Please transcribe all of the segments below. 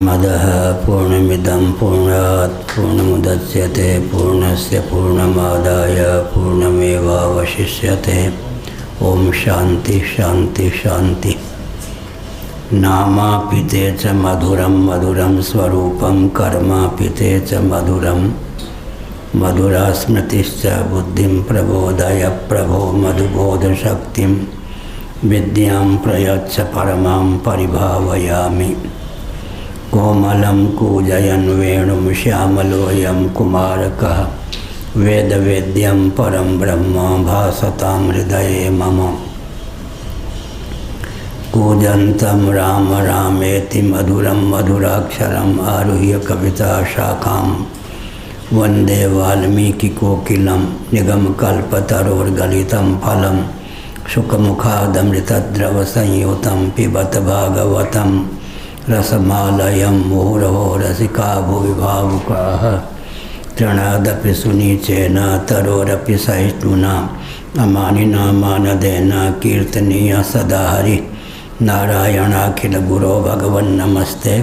पूर्णमदः पूर्णमिदं पूर्णात् पूर्णमुदच्यते पूर्णस्य पूर्णमादाय पूर्णमेवावशिष्यते। ओम शांति शांति शांति। नामापिते च मधुरं मधुरं स्वरूपं कर्मापिते च मधुरं मधुरा स्मृतिश्च बुद्धिं प्रबोधय प्रभो मधुबोधशक्तिं विद्यां प्रयच्छ परमां परिभावयामि। कोमलं कूजयन् वेणुं श्यामलोऽयं कुमारकः वेदवेद्यं परं ब्रह्म भासतां हृदये मम। कूजन्तं राम रामेति मधुरं मधुराक्षरम् आरुह्य कविताशाखां वन्दे वाल्मीकिकोकिलं निगमकल्पतरोर्गलितं फलं शुकमुखादमृतद्रवसंयुतं पिबत भागवतं रसमालयं मुहुरहो रसिका भुवि भावुकाः। तृणादपि सुनीचेन तरोरपि सहिष्णुना अमानिना मानदेन कीर्तनीय सदा हरि। नारायणाखिल गुरो भगवन्नमस्ते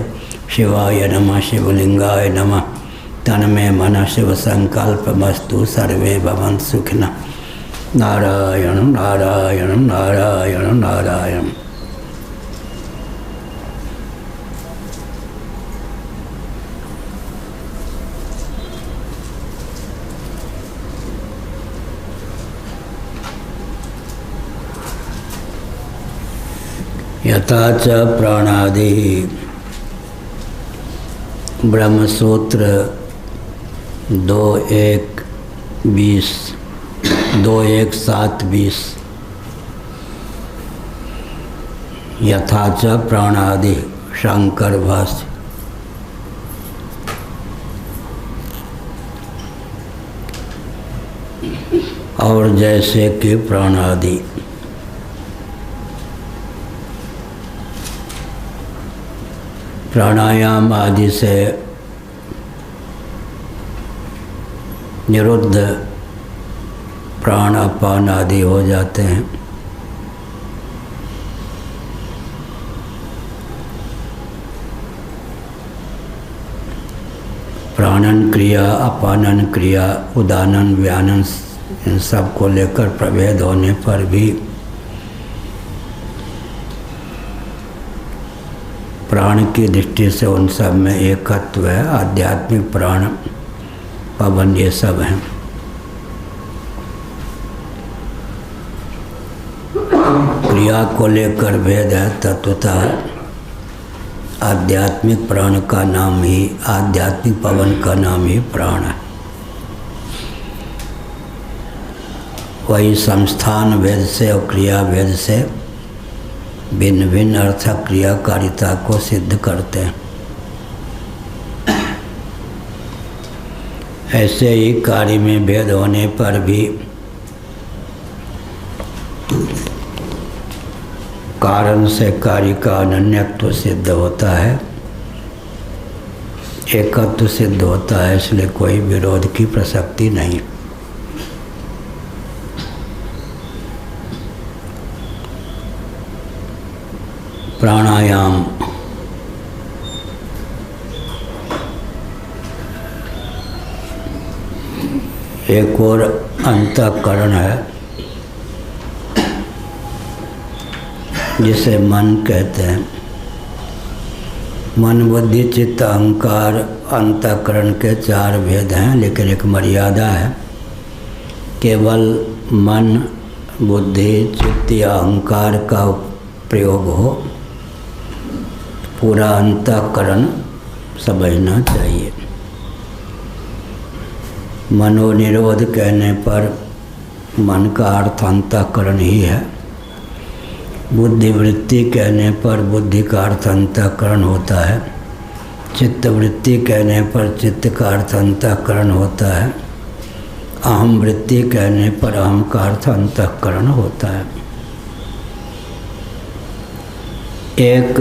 शिवाय नमः शिवलिंगाय नमः। तन्मे मन शिव संकल्पमस्तु सर्वे भवन्तु सुखिनः। नारायण नारायण नारायण नारायण। यथा च प्राणादि ब्रह्मसूत्र 2.1.7.20 यथा च प्राणादि शंकर भाष्य। और जैसे कि प्राणादि प्राणायाम आदि से निरुद्ध प्राण अपान आदि हो जाते हैं। प्राणन क्रिया अपानन क्रिया उदानन व्यानन इन सब को लेकर प्रभेद होने पर भी प्राण की दृष्टि से उन सब में एकत्व है। आध्यात्मिक प्राण पवन ये सब हैं। क्रिया को लेकर भेद है। तत्वतः आध्यात्मिक प्राण का नाम ही आध्यात्मिक पवन का नाम ही प्राण है। वही संस्थान भेद से और क्रिया भेद से भिन्न भिन्न अर्थ क्रियाकारिता को सिद्ध करते हैं। ऐसे ही कार्य में भेद होने पर भी कारण से कार्य का अनन्यत्व सिद्ध होता है, एकत्व सिद्ध होता है। इसलिए कोई विरोध की प्रसक्ति नहीं। प्राणायाम एक और अंतःकरण है जिसे मन कहते हैं। मन बुद्धि चित्त अहंकार अंतःकरण के 4 भेद हैं, लेकिन एक मर्यादा है। केवल मन बुद्धि चित्त या अहंकार का प्रयोग हो, पूरा अंतःकरण समझना चाहिए। मनोनिरोध कहने पर मन का अर्थ अंतःकरण ही है। बुद्धिवृत्ति कहने पर बुद्धि का अर्थ अंतःकरण होता है। चित्तवृत्ति कहने पर चित्त का अर्थ अंतःकरण होता है। अहम वृत्ति कहने पर अहम का अर्थ अंतःकरण होता है। एक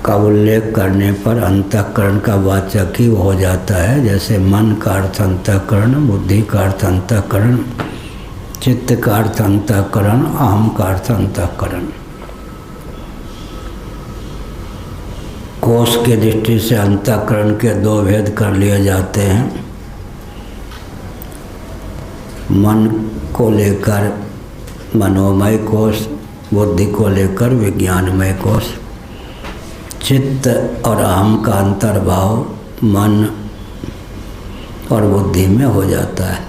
का उल्लेख करने पर अंतःकरण का वाचक ही हो जाता है। जैसे मन का अर्थ अंतःकरण, बुद्धि का अर्थ अंतःकरण, चित्त का अर्थ अंतःकरण, अहम का अर्थ अंतःकरण। कोष की दृष्टि से अंतःकरण के दो भेद कर लिए जाते हैं। मन को लेकर मनोमय कोष, बुद्धि को लेकर विज्ञानमय कोष। चित्त और अहम का अंतर्भाव मन और बुद्धि में हो जाता है।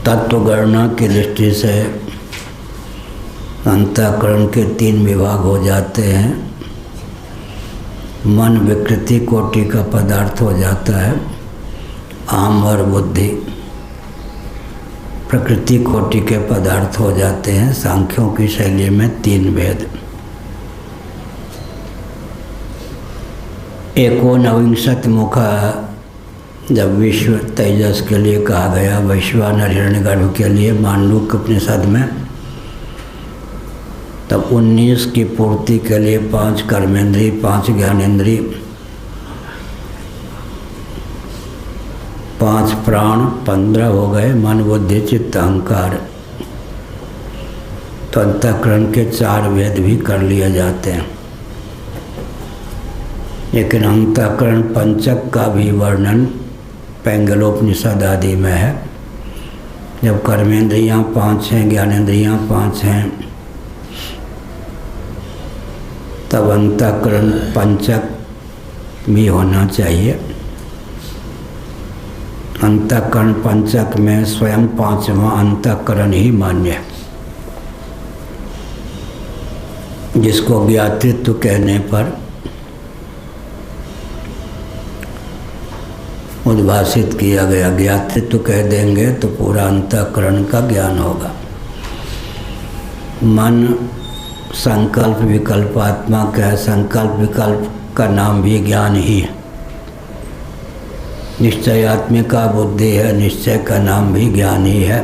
तत्वगणना की दृष्टि से अंतःकरण के 3 विभाग हो जाते हैं। मन विकृति कोटि का पदार्थ हो जाता है, अहम और बुद्धि प्रकृति कोटि के पदार्थ हो जाते हैं। सांख्यों की शैली में 3 भेद। एकोनविंशति मुखा जब विश्व तेजस के लिए कहा गया, वैश्वानर हिरण्यगर्भ के लिए मांडूक्य उपनिषद में, तब 19 की पूर्ति के लिए 5 कर्मेंद्रिय, 5 ज्ञानेंद्रिय, 5 प्राण, 15 हो गए मन बुद्धि चित्त अहंकार। तो अंतःकरण के 4 भेद भी कर लिए जाते हैं। लेकिन अंतःकरण पंचक का भी वर्णन पैंगलोपनिषद आदि में है। जब कर्मेंद्रियाँ 5 हैं, ज्ञानेंद्रियाँ 5 हैं, तब अंतःकरण पंचक भी होना चाहिए। अंतःकरण पंचक में स्वयं 5वां अंतःकरण ही मान्य है, जिसको ज्ञातृत्व कहने पर उद्भाषित किया गया। ज्ञातृत्व कह देंगे तो पूरा अंतःकरण का ज्ञान होगा। मन संकल्प विकल्पात्मक है। संकल्प विकल्प का नाम भी ज्ञान ही है। निश्चयात्मिका बुद्धि है, निश्चय का नाम भी ज्ञान ही है।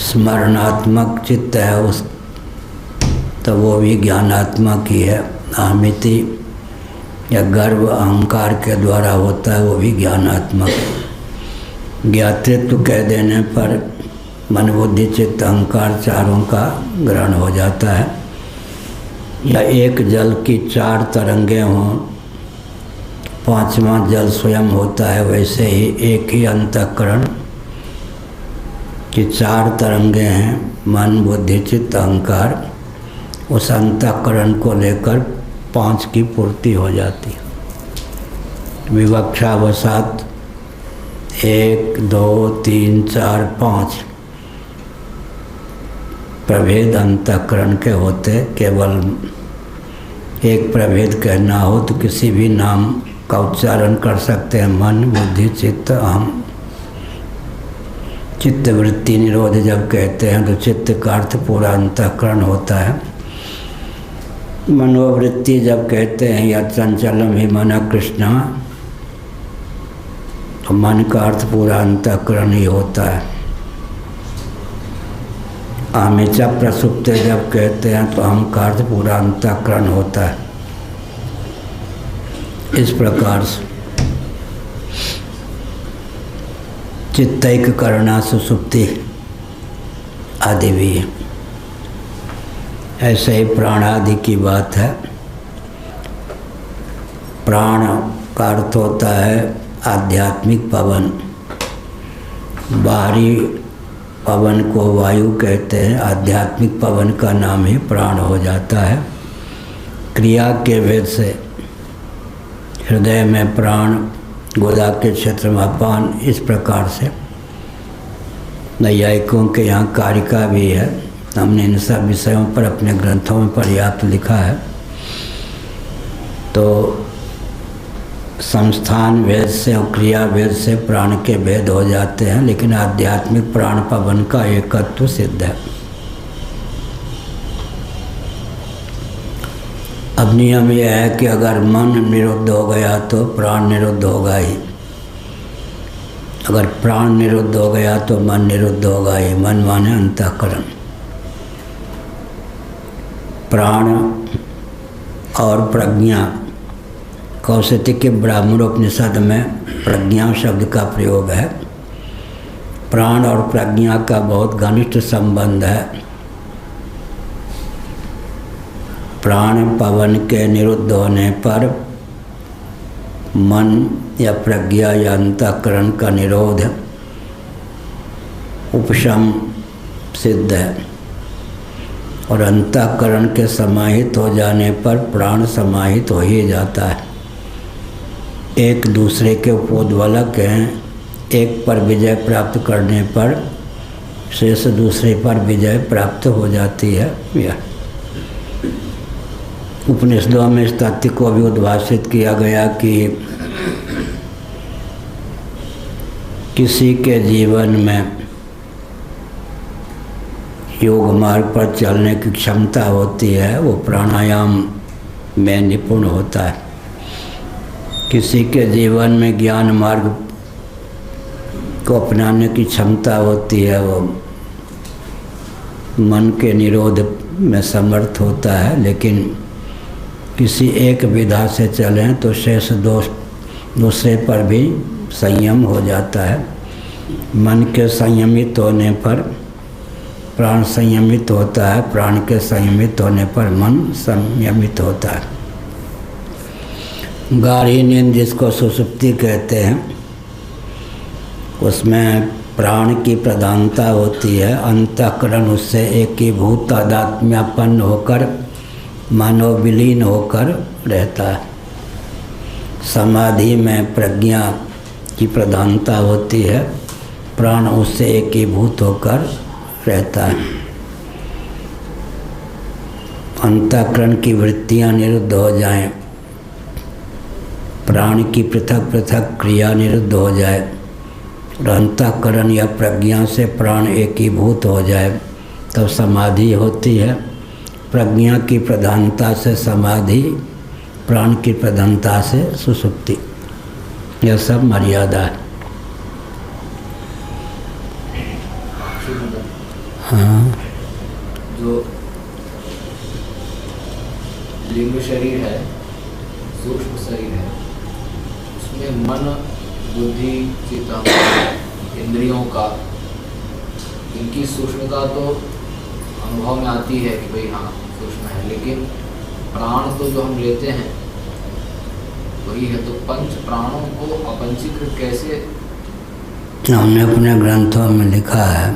स्मरणात्मक चित्त है उस, तो वो भी ज्ञानात्मक ही है। अहमिति या गर्व अहंकार के द्वारा होता है, वो भी ज्ञानात्मक। ज्ञातृत्व कह देने पर मन बुद्धि चित्त अहंकार चारों का ग्रहण हो जाता है। या एक जल की 4 तरंगें हों, 5वां जल स्वयं होता है, वैसे ही एक ही अंतःकरण की 4 तरंगें हैं, मन बुद्धि चित्त अहंकार। उस अंतःकरण को लेकर 5 की पूर्ति हो जाती है। विवक्षावसात 1 2 3 4 5 प्रभेद अंतःकरण के होते। केवल एक प्रभेद कहना हो तो किसी भी नाम का उच्चारण कर सकते हैं। मन बुद्धि चित्त अहम। चित्त वृत्ति निरोध जब कहते हैं तो चित्त का अर्थ पूरा अंतःकरण होता है। मनोवृत्ति जब कहते हैं या चंचलम ही मन कृष्णा, तो मन का अर्थ पूरा अंतःकरण ही होता है। आमिचा प्रसुप्त जब कहते हैं तो हम का अर्थ पूरा अंतःकरण होता है। इस प्रकार से चित्तैक करना सुसुप्ति आदि भी है। ऐसे ही प्राण आदि की बात है। प्राण का अर्थ होता है आध्यात्मिक पवन। बाहरी पवन को वायु कहते हैं, आध्यात्मिक पवन का नाम ही प्राण हो जाता है। क्रिया के भेद से हृदय में प्राण, गोदा के क्षेत्र में अपान, इस प्रकार से नैयायिकों के यहाँ कारिका भी है। हमने इन सब विषयों पर अपने ग्रंथों में पर्याप्त लिखा है। तो संस्थान भेद से और क्रिया भेद से प्राण के भेद हो जाते हैं, लेकिन आध्यात्मिक प्राण पवन का एकत्व सिद्ध है। अब नियम यह है कि अगर मन निरुद्ध हो गया तो प्राण निरुद्ध होगा ही। अगर प्राण निरुद्ध हो गया तो मन निरुद्ध होगा ही। मन माने अंतःकरण। प्राण और प्रज्ञा, कौशिकी ब्राह्मणोपनिषद में प्रज्ञा शब्द का प्रयोग है। प्राण और प्रज्ञा का बहुत घनिष्ठ संबंध है। प्राण पवन के निरुद्ध होने पर मन या प्रज्ञा या अंतःकरण का निरोध उपशम सिद्ध है, और अंतःकरण के समाहित हो जाने पर प्राण समाहित हो ही जाता है। एक दूसरे के उपोद्बलक हैं, एक पर विजय प्राप्त करने पर शेष दूसरे पर विजय प्राप्त हो जाती है। यह उपनिषदों में इस तथ्य को भी उद्भाषित किया गया कि किसी के जीवन में योग मार्ग पर चलने की क्षमता होती है, वो प्राणायाम में निपुण होता है। किसी के जीवन में ज्ञान मार्ग को अपनाने की क्षमता होती है, वो मन के निरोध में समर्थ होता है। लेकिन किसी एक विधा से चलें तो शेष दूसरे पर भी संयम हो जाता है। मन के संयमित होने पर प्राण संयमित होता है, प्राण के संयमित होने पर मन संयमित होता है। गाढ़ी नींद जिसको सुषुप्ति कहते हैं, उसमें प्राण की प्रधानता होती है। अंतःकरण उससे एकीभूत तादात्म्यपन्न होकर मानव विलीन होकर रहता है। समाधि में प्रज्ञा की प्रधानता होती है, प्राण उससे एकीभूत होकर रहता है। अंतःकरण की वृत्तियाँ निरुद्ध हो जाएं, प्राण की पृथक पृथक क्रिया निरुद्ध हो जाए और अंतःकरण या प्रज्ञा से प्राण एकीभूत हो जाए, तब समाधि होती है। प्रज्ञा की प्रधानता से समाधि, प्राण की प्रधानता से सुषुप्ति। यह सब मर्यादा है। हाँ, जो लिंग शरीर है, सूक्ष्म शरीर है, उसमें मन, बुद्धि, चित्त, इंद्रियों का, इनकी सूक्ष्मता तो अनुभव में आती है कि भाई हाँ सूक्ष्म है, लेकिन प्राण तो जो हम लेते हैं वही है। तो पंच प्राणों को अपंचीकृत कैसे? हमने अपने ग्रंथों में लिखा है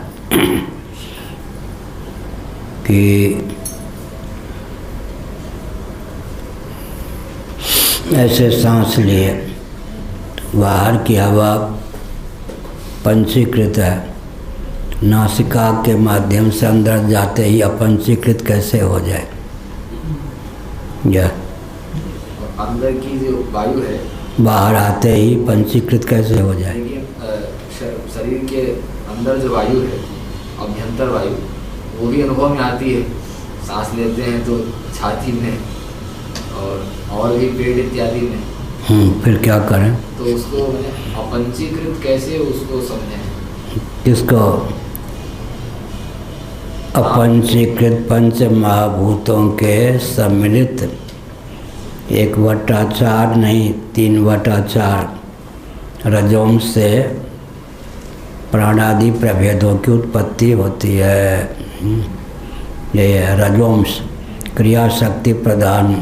कि ऐसे सांस लिए बाहर की हवा पंचीकृत है, नासिका के माध्यम से अंदर जाते ही अपंचीकृत कैसे हो जाए? अंदर की जो वायु है बाहर आते ही पंचीकृत कैसे हो जाए? शरीर के अंदर जो वायु है, अभ्यंतर वायु, वो भी अनुभव में आती है। सांस लेते हैं तो छाती में और भी पेट इत्यादि में। फिर क्या करें? तो उसको अपंचीकृत कैसे उसको समझें? किसको? अपंचीकृत पंच महाभूतों के सम्मिलित 1/4 नहीं 3/4 रजोंश से प्राणादि प्रभेदों की उत्पत्ति होती है। ये रजोंश क्रिया शक्ति प्रधान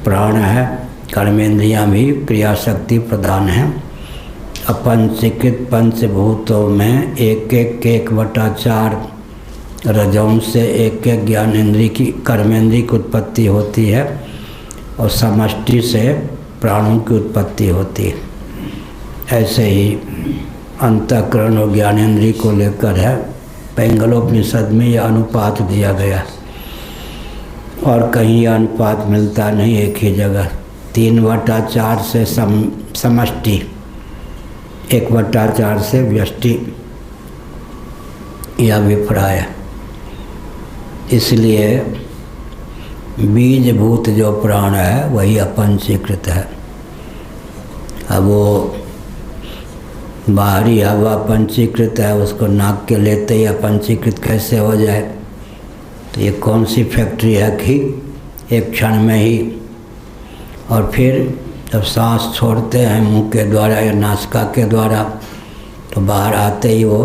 प्राण है, कर्मेंद्रियां भी क्रिया शक्ति प्रधान है। अपंचीकृत पंचभूतों में 1/4 रजोंश से 1 ज्ञानेंद्रिय की कर्मेंद्रिय की उत्पत्ति होती है और समष्टि से प्राणों की उत्पत्ति होती है। ऐसे ही अंतःकरण और ज्ञानेंद्रिय को लेकर है। पैंगलोपनिषद में यह अनुपात दिया गया और कहीं यह अनुपात मिलता नहीं एक ही जगह। 3/4 से समष्टि, 1/4 से व्यष्टि, यह अभिप्राय है। इसलिए बीजभूत जो प्राण है वही अपंचीकृत है। अब वो बाहरी हवा पंचीकृत है, उसको नाक के लेते ही अपंचीकृत कैसे हो जाए? तो ये कौन सी फैक्ट्री है कि एक क्षण में ही, और फिर जब सांस छोड़ते हैं मुंह के द्वारा या नासिका के द्वारा, तो बाहर आते ही वो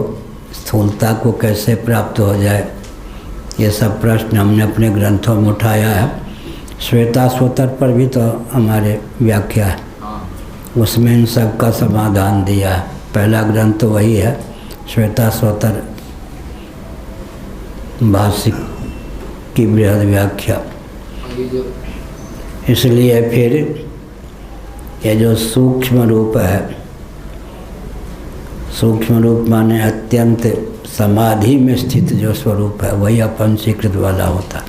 स्थूलता को कैसे प्राप्त हो जाए? ये सब प्रश्न हमने अपने ग्रंथों में उठाया है। श्वेताश्वतर पर भी तो हमारे व्याख्या है, उसमें इन सब का समाधान दिया है। पहला ग्रंथ तो वही है, श्वेताश्वतर भाष्य की बृहद व्याख्या। इसलिए फिर ये जो सूक्ष्म रूप है, सूक्ष्म रूप माने अत्यंत समाधि में स्थित जो स्वरूप है, वही अपंचीकृत वाला होता है।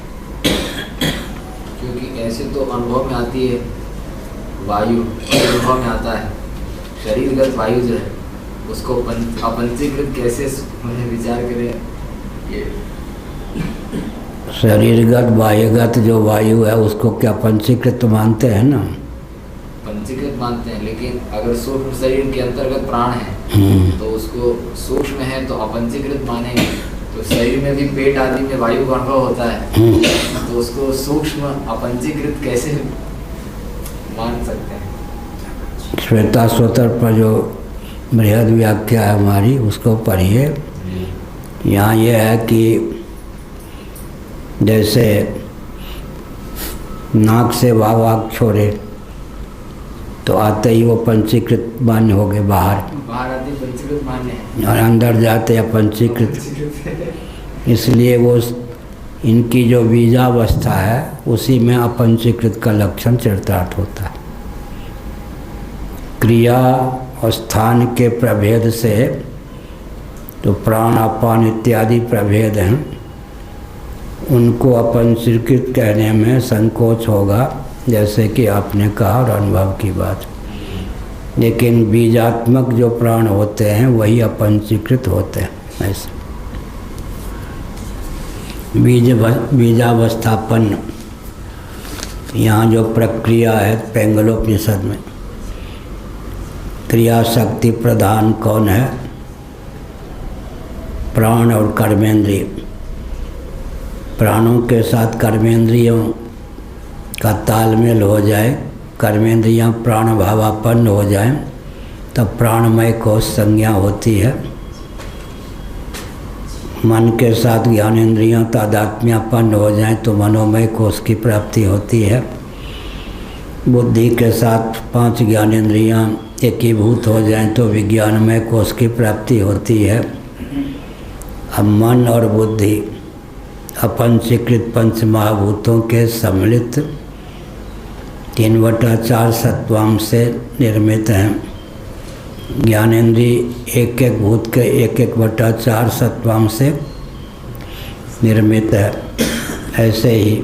क्योंकि ऐसे तो अनुभव में आती है वायु, अनुभव में आता है शरीरगत वायु जो है, उसको अपंचीकृत कैसे मैंने विचार करें। ये शरीरगत वायुगत जो वायु है उसको क्या पंचीकृत मानते हैं ना? पंचीकृत मानते हैं, लेकिन अगर सूक्ष्म शरीर के अंतर्गत प्राण है तो उसको सूक्ष्म है तो अपंचीकृत मानेंगे। तो शरीर में भी पेट आदि में वायु का अनुभव होता है, तो उसको सूक्ष्म अपंचीकृत कैसे मान सकते हैं? श्वेताश्वतर पर जो बृहद व्याख्या है हमारी, उसको पढ़िए। यहाँ ये है कि जैसे नाक से वाक छोड़े तो आते ही वो पंचीकृत मान्य हो गए, बाहर आते पंचीकृत मान्य है, और अंदर जाते अपंचीकृत। इसलिए वो इनकी जो बीजावस्था है उसी में अपंचीकृत का लक्षण चरितार्थ होता है। क्रिया और स्थान के प्रभेद से तो प्राण अपान इत्यादि प्रभेद हैं, उनको अपंचीकृत कहने में संकोच होगा, जैसे कि आपने कहा और अनुभव की बात। लेकिन बीजात्मक जो प्राण होते हैं वही अपंचीकृत होते हैं। ऐसे बीजावस्थापन्न यहाँ जो प्रक्रिया है पैंगलोपनिषद में, क्रिया शक्ति प्रधान कौन है? प्राण और कर्मेंद्रिय। प्राणों के साथ कर्मेंद्रियों का तालमेल हो जाए, कर्मेंद्रियां प्राण भावापन्न हो जाएं, तब प्राणमय कोश संज्ञा होती है। मन के साथ ज्ञानेंद्रियां तादात्म्यापन्न हो जाएं तो मनोमय कोश की प्राप्ति होती है। बुद्धि के साथ 5 ज्ञानेंद्रियां एकीभूत हो जाएं तो विज्ञानमय कोश की प्राप्ति होती है। अब मन और बुद्धि अपंचीकृत पंच महाभूतों के सम्मिलित 3/4 सत्वांश से निर्मित हैं। ज्ञानेंद्रिय एक एक भूत के 1/4 सत्वांश से निर्मित है। ऐसे ही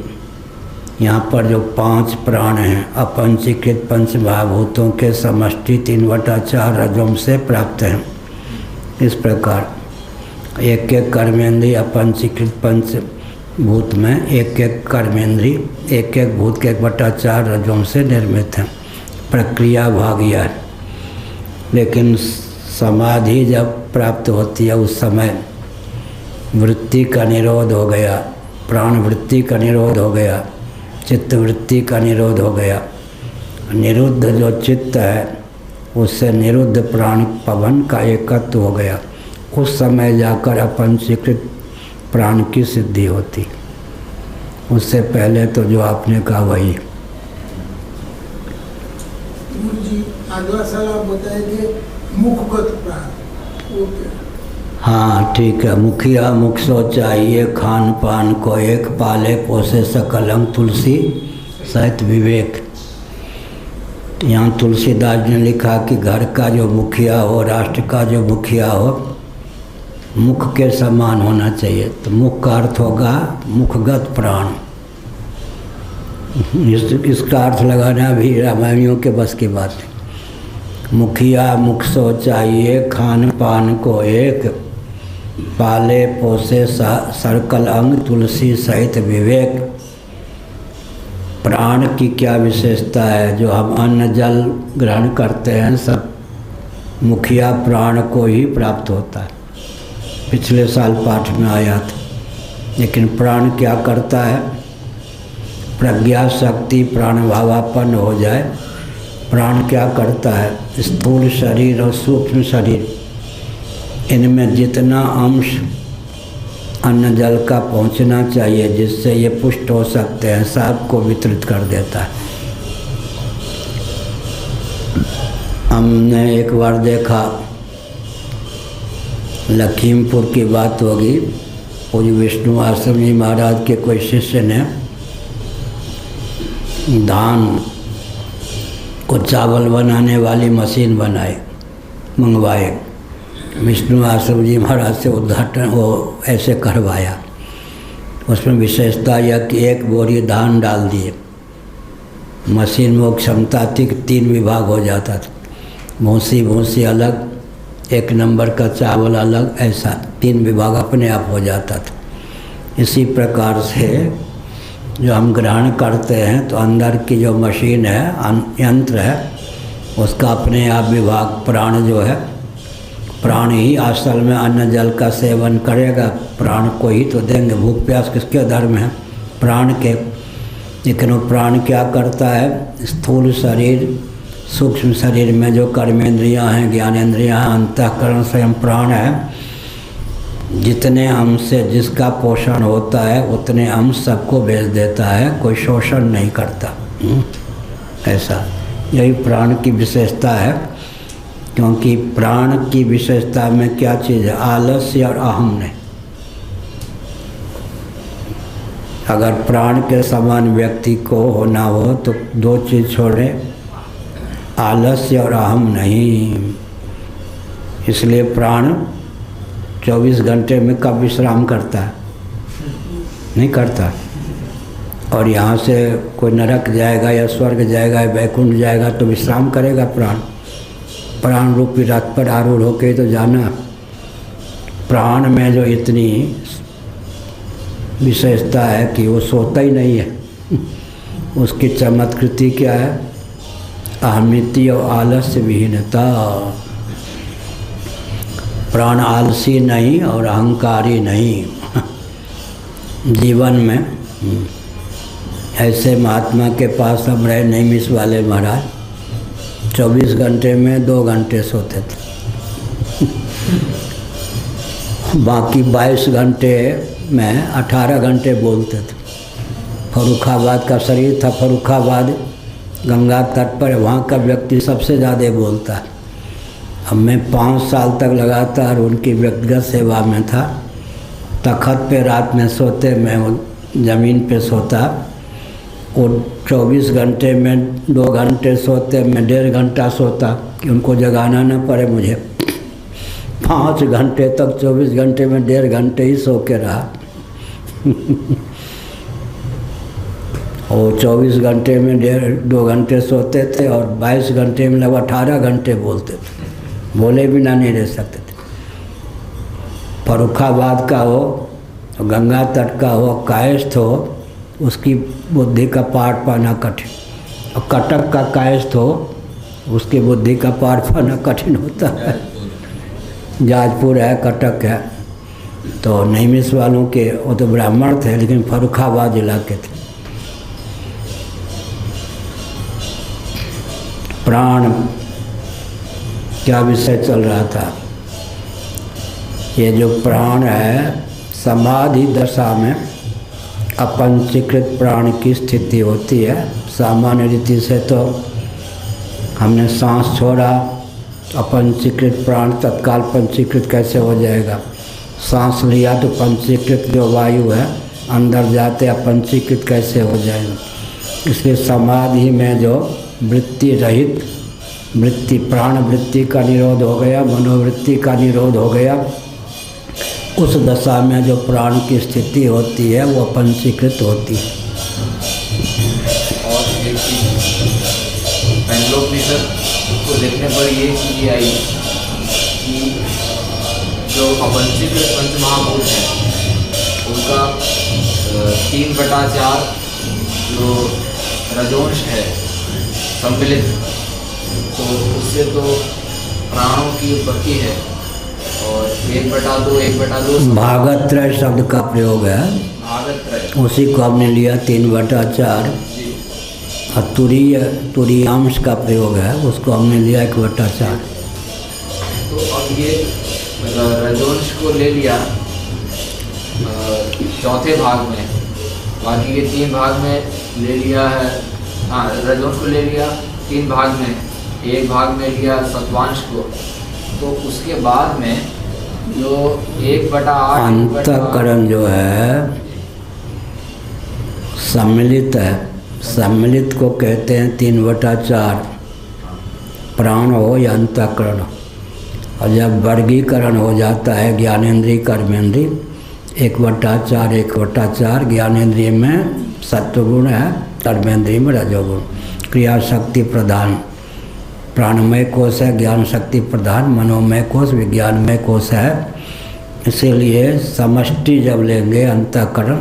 यहाँ पर जो 5 प्राण हैं अपंचीकृत पंच महाभूतों के समष्टि 3/4 रजोंश से प्राप्त हैं। इस प्रकार एक एक कर्मेंद्रिय अपंचीकृत पंच भूत में एक एक कर्मेंद्रिय एक एक भूत के 1/4 रजों से निर्मित है। प्रक्रिया भागिया है। लेकिन समाधि जब प्राप्त होती है उस समय वृत्ति का निरोध हो गया, प्राण वृत्ति का निरोध हो गया, चित्त वृत्ति का निरोध हो गया। निरुद्ध जो चित्त है उससे निरुद्ध प्राण पवन का एकत्व हो गया। उस समय जाकर अपंचीकृत प्राण की सिद्धि होती। उससे पहले तो जो आपने कहा वही। जी अगला साल आप बताएंगे मुखगत प्राण। हाँ ठीक है। मुखिया मुख सो चाहिए, खान पान को एक, पाले पोसे सकल अंग, तुलसी सहित विवेक। यहाँ तुलसीदास ने लिखा कि घर का जो मुखिया हो, राष्ट्र का जो मुखिया हो, मुख के समान होना चाहिए। तो मुख का अर्थ होगा मुखगत प्राण। इसका अर्थ लगाना भी रामायणियों के बस की बात है। मुखिया मुख सो चाहिए, खान पान को एक, पाले पोसे सर्कल अंग, तुलसी सहित विवेक। प्राण की क्या विशेषता है? जो हम अन्न जल ग्रहण करते हैं सब मुखिया प्राण को ही प्राप्त होता है। पिछले साल पाठ में आया था। लेकिन प्राण क्या करता है? प्रज्ञा शक्ति प्राण भावापन्न हो जाए। प्राण क्या करता है? स्थूल शरीर और सूक्ष्म शरीर, इनमें जितना अंश अन्न जल का पहुंचना चाहिए, जिससे ये पुष्ट हो सकते हैं, सबको वितरित कर देता है। हमने एक बार देखा, लखीमपुर की बात होगी, पूज्य विष्णु आश्रम जी महाराज के कोई शिष्य ने धान को चावल बनाने वाली मशीन मंगवाए। विष्णु आश्रम जी महाराज से उद्घाटन वो ऐसे करवाया। उसमें विशेषता यह कि एक बोरी धान डाल दिए, मशीन में क्षमता थी कि 3 विभाग हो जाता था, भूसी अलग, 1 नंबर का चावल अलग, ऐसा 3 विभाग अपने आप हो जाता था। इसी प्रकार से जो हम ग्रहण करते हैं तो अंदर की जो मशीन है, यंत्र है, उसका अपने आप विभाग, प्राण जो है, प्राण ही असल में अन्न जल का सेवन करेगा, प्राण को ही तो देंगे। भूख प्यास किसके धर्म है? प्राण के। लेकिन वो प्राण क्या करता है? स्थूल शरीर, सूक्ष्म शरीर में जो कर्मेंद्रियां हैं, ज्ञानेंद्रियां हैं, अंतःकरण स्वयं प्राण है, जितने अंश से जिसका पोषण होता है उतने अंश सबको भेज देता है, कोई शोषण नहीं करता। ऐसा यही प्राण की विशेषता है। क्योंकि प्राण की विशेषता में क्या चीज़ है? आलस्य और अहम नहीं। अगर प्राण के समान व्यक्ति को होना हो तो 2 चीज़ छोड़े, आलस्य और अहम नहीं। इसलिए प्राण 24 घंटे में कब विश्राम करता है? नहीं करता। और यहाँ से कोई नरक जाएगा या स्वर्ग जाएगा या वैकुंठ जाएगा तो विश्राम करेगा प्राण। प्राण रूपी रथ पर आरूढ़ होके तो जाना। प्राण में जो इतनी विशेषता है कि वो सोता ही नहीं है। उसकी चमत्कृति क्या है? अहमिति और आलस्य विहीनता। प्राण आलसी नहीं और अहंकारी नहीं। जीवन में ऐसे महात्मा के पास हम रहे, नैमिष वाले महाराज, 24 घंटे में 2 घंटे सोते थे। बाकी 22 घंटे में 18 घंटे बोलते थे। फर्रुखाबाद का शरीर था, फर्रुखाबाद गंगा तट पर, वहाँ का व्यक्ति सबसे ज़्यादा बोलता है। अब मैं 5 साल तक लगातार उनकी व्यक्तिगत सेवा में था। तख़्त पे रात में सोते, मैं ज़मीन पे सोता। वो 24 घंटे में 2 घंटे सोते, मैं 1.5 घंटा सोता कि उनको जगाना न पड़े मुझे। 5 घंटे तक 24 घंटे में 1.5 घंटे ही सो के रहा। और 24 घंटे में 2 घंटे सोते थे और 22 घंटे में लगभग 18 घंटे बोलते थे। बोले बिना नहीं रह सकते थे। फर्रुखाबाद का हो, गंगा तट का हो, कायस्थ हो, उसकी बुद्धि का पाठ पाना कठिन। और कटक का कायस्थ हो, उसकी बुद्धि का पाठ पाना कठिन होता है। जाजपुर है, कटक है। तो नैमिष वालों के, वो तो ब्राह्मण थे लेकिन फर्रुखाबाद जिला के थे। प्राण क्या विषय चल रहा था? ये जो प्राण है, समाधि दशा में अपंचीकृत प्राण की स्थिति होती है। सामान्य रीति से तो हमने सांस छोड़ा, अपंचीकृत प्राण तत्काल पंचीकृत कैसे हो जाएगा? सांस लिया तो पंचीकृत जो वायु है अंदर जाते अपंचीकृत कैसे हो जाएगा? इसलिए समाधि में जो वृत्ति रहित, वृत्ति, प्राण वृत्ति का निरोध हो गया, मनोवृत्ति का निरोध हो गया, उस दशा में जो प्राण की स्थिति होती है वो पंचीकृत होती है। और एक पेंडलोपनिषद को देखने पर ये चीज़ आई कि जो अपंचीकृत पंचमहाभूत हैं उनका 3/4 जो रजोंश है सम्मिलित, तो उससे तो प्राणों की उत्पत्ति है। और 1/2 भागत्रय शब्द का प्रयोग है, भागत्रय, उसी को हमने लिया 3/4। और तुरीयांश का प्रयोग है, उसको हमने लिया 1/4। तो अब ये रजोंश को ले लिया चौथे भाग में, बाकी के 3 भाग में ले लिया है। हाँ, रजोंश को ले लिया 3 भाग में, 1 भाग में लिया सत्वांश को। तो उसके बाद में जो 1/8 अंतःकरण जो है सम्मिलित है। सम्मिलित को कहते हैं 3/4 प्राण हो या अंतःकरण। और जब वर्गीकरण हो जाता है ज्ञानेंद्रिय कर्मेंद्रिय 1/4 1/4 ज्ञानेंद्रिय में सत्वगुण है, कर्मेंद्रिय में रजोगुण। क्रिया शक्ति प्रधान प्राणमय कोश है, ज्ञान शक्ति प्रधान मनोमय कोश विज्ञानमय कोश है। इसीलिए समष्टि जब लेंगे अंतःकरण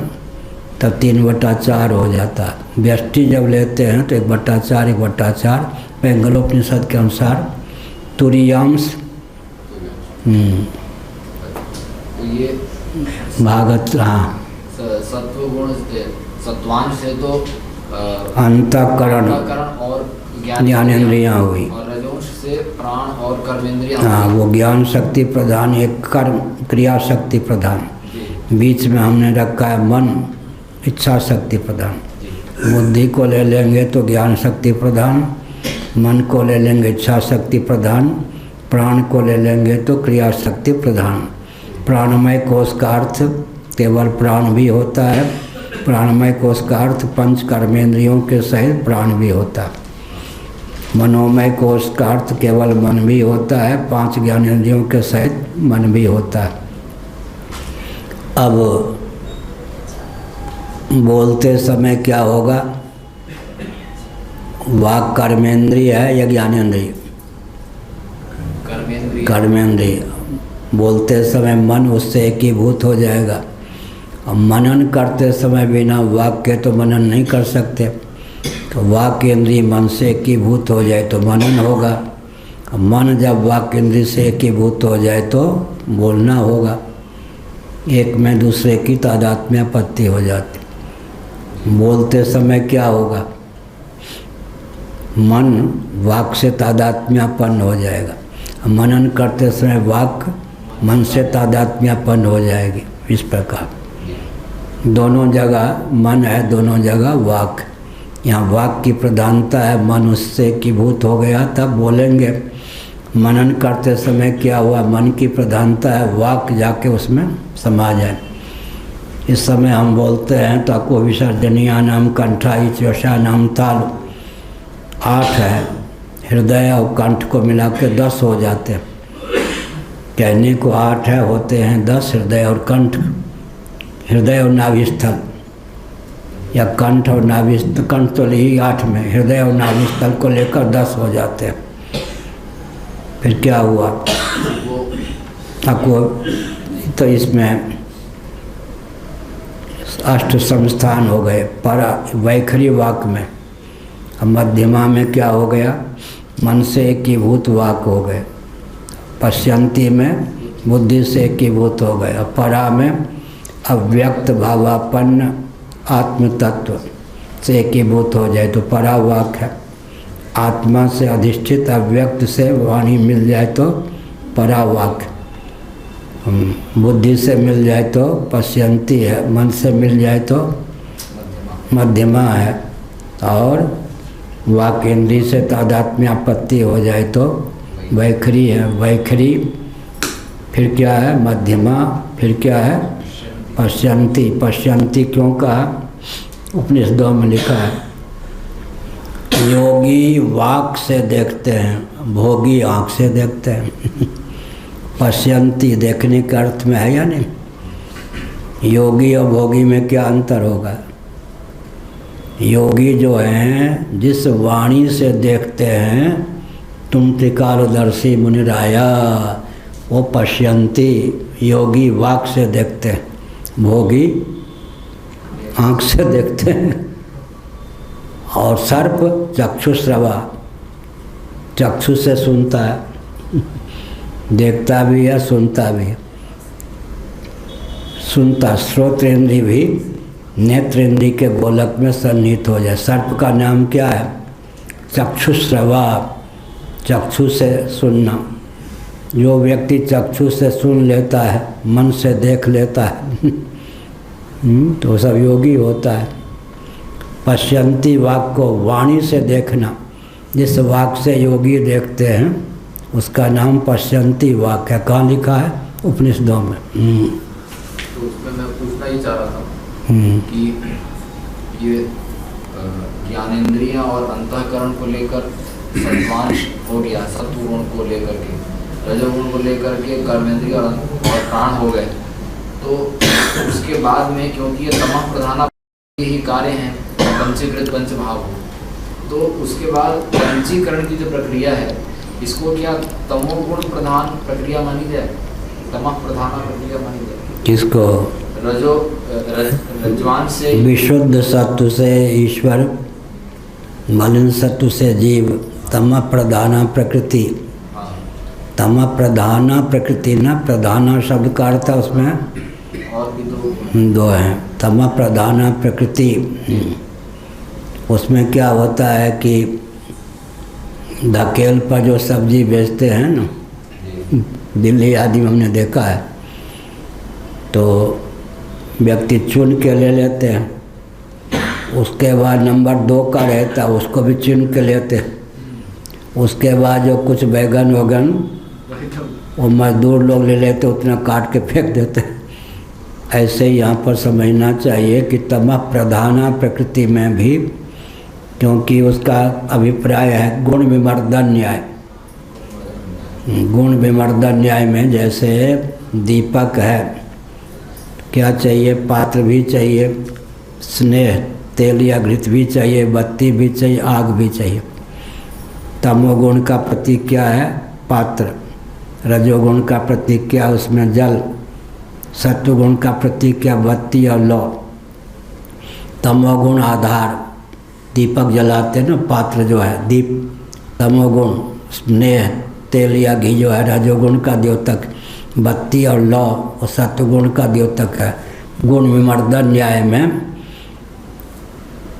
तब 3/4 हो जाता है। व्यष्टि जब लेते हैं तो 1/4 1/4 पेंगलोपनिषद के अनुसार तुरीयांश। ये भागत। हाँ, सत्वगुण सत्वांश से तो अंतःकरण और ज्ञानेंद्रियाँ हुई, और रजोंश से प्राण और कर्मेंद्रियाँ। हाँ, वो ज्ञान शक्ति प्रधान, एक कर्म क्रिया शक्ति प्रधान। बीच में हमने रखा है मन इच्छा शक्ति प्रधान। बुद्धि को ले लेंगे तो ज्ञान शक्ति प्रधान, मन को ले लेंगे इच्छा शक्ति प्रधान, प्राण को ले लेंगे तो क्रिया शक्ति प्रधान। प्राणमय कोश का अर्थ केवल प्राण भी होता है। प्राणमय कोश का अर्थ 5 कर्मेंद्रियों के सहित प्राण भी होता है। मनोमय कोश का अर्थ केवल मन भी होता है, 5 ज्ञानेंद्रियों के सहित मन भी होता है। अब बोलते समय क्या होगा? वाक कर्मेंद्रिय है या ज्ञानेंद्रिय? कर्मेंद्रिय। बोलते समय मन उससे एकीभूत हो जाएगा। अब मनन करते समय बिना वाक के तो मनन नहीं कर सकते, तो वाक इंद्रिय मन से एकीभूत हो जाए तो मनन होगा। मन जब वाक इंद्रिय से एकीभूत हो जाए तो बोलना होगा। एक में दूसरे की तादात्म्यपत्ति हो जाती। बोलते समय क्या होगा? मन वाक से तादात्म्यपन्न हो जाएगा। मनन करते समय वाक मन से तादात्म्यपन्न हो जाएगी। इस प्रकार दोनों जगह मन है, दोनों जगह वाक। यहाँ वाक की प्रधानता है, मन उससे एकीभूत हो गया तब बोलेंगे। मनन करते समय क्या हुआ? मन की प्रधानता है, वाक जाके उसमें समा जाए। इस समय हम बोलते हैं तको विसर्जनिया नाम कंठाई चोषा नाम ताल 8 है, हृदय और कंठ को मिला के 10 हो जाते हैं। कहने को 8 है, होते हैं 10। हृदय और कंठ, हृदय और नाभिस्थल या कंठ और नाभिस्थल, कंठ तो ही 8 में, हृदय और नाभिस्थल को लेकर 10 हो जाते हैं। फिर क्या हुआ? तको तो इसमें 8 संस्थान हो गए। परा वैखरी वाक में। अब मध्यमा में क्या हो गया? मन से एकीभूत वाक हो गए। पश्यंती में बुद्धि से एकीभूत हो गए। अब परा में अव्यक्त भावापन्न आत्म तत्व से एकीभूत हो जाए तो परा वाक है। आत्मा से अधिष्ठित अव्यक्त से वाणी मिल जाए तो परा वाक। बुद्धि से मिल जाए तो पश्यंती है, मन से मिल जाए तो मध्यमा है, और वाक इंद्रिय से तादात्म्यपत्ति हो जाए तो वैखरी है। वैखरी फिर क्या है? मध्यमा। फिर क्या है? पश्यंती। पश्यंती क्यों कहा? उपनिषदों में लिखा है योगी वाक से देखते हैं, भोगी आँख से देखते हैं। पश्यंती देखने के अर्थ में है या नहीं? योगी और भोगी में क्या अंतर होगा? योगी जो हैं जिस वाणी से देखते हैं, तुम त्रिकालदर्शी मुनिराया, वो पश्यंती। योगी वाक से देखते हैं, भोगी आँख से देखते हैं। और सर्प चक्षुश्रवा, चक्षु से सुनता है, देखता भी है सुनता भी है। सुनता श्रोत्रेंद्रिय भी नेत्रेंद्रिय के गोलक में सन्निहित हो जाए। सर्प का नाम क्या है? चक्षुश्रवा, चक्षु से सुनना। जो व्यक्ति चक्षु से सुन लेता है, मन से देख लेता है, तो सब योगी होता है। पश्यंती वाक को वाणी से देखना, जिस वाक से योगी देखते हैं उसका नाम पश्यंती वाक है। कहाँ लिखा है? उपनिषदों में। तो उसमें मैं पूछना ही चाह रहा था कि ये ज्ञानेंद्रियां और अंतःकरण को लेकर सत्वांश हो गया, सत्वगुण को लेकर के, रजोगुण को लेकर के कर्मेंद्रिय और प्राण हो गए, तो उसके बाद में क्योंकि ये तमः प्रधान ही कार्य हैं, पंचीकृत पंचभाव हो, तो उसके बाद पंचीकरण की जो प्रक्रिया है इसको क्या तमोगुण प्रधान प्रक्रिया मानी जाए, तमः प्रधान प्रक्रिया मानी जाए? किसको? रजवान से विशुद्ध सत्व से ईश्वर, मलिन सत्व से जीव, तमः प्रधाना प्रकृति। तमः प्रधाना प्रकृति ना, प्रधाना शब्द का अर्थ उसमें और भी दो हैं। तमः प्रधाना प्रकृति, उसमें क्या होता है कि धकेल पर जो सब्जी बेचते हैं ना, दिल्ली आदि में हमने देखा है, तो व्यक्ति चुन के ले लेते हैं, उसके बाद नंबर 2 का रहता है उसको भी चुन के लेते हैं, उसके बाद जो कुछ बैगन वगन वो मजदूर लोग ले लेते, उतना काट के फेंक देते। ऐसे ही यहाँ पर समझना चाहिए कि तमः प्रधाना प्रकृति में भी, क्योंकि उसका अभिप्राय है गुण विमर्दन न्याय। गुण विमर्दन न्याय में जैसे दीपक है, क्या चाहिए? पात्र भी चाहिए, स्नेह तेल या घृत भी चाहिए, बत्ती भी चाहिए, आग भी चाहिए। तमोगुण का प्रतीक क्या है? पात्र। रजोगुण का प्रतीक क्या? उसमें जल। सत्वगुण का प्रतीक क्या? बत्ती और लौ। तमोगुण आधार, दीपक जलाते ना, पात्र जो है दीप। तमोगुण स्नेह तेल या घी जो है रजोगुण का द्योतक, बत्ती और लौ और सत्वगुण का द्योतक है। गुण विमर्दन न्याय में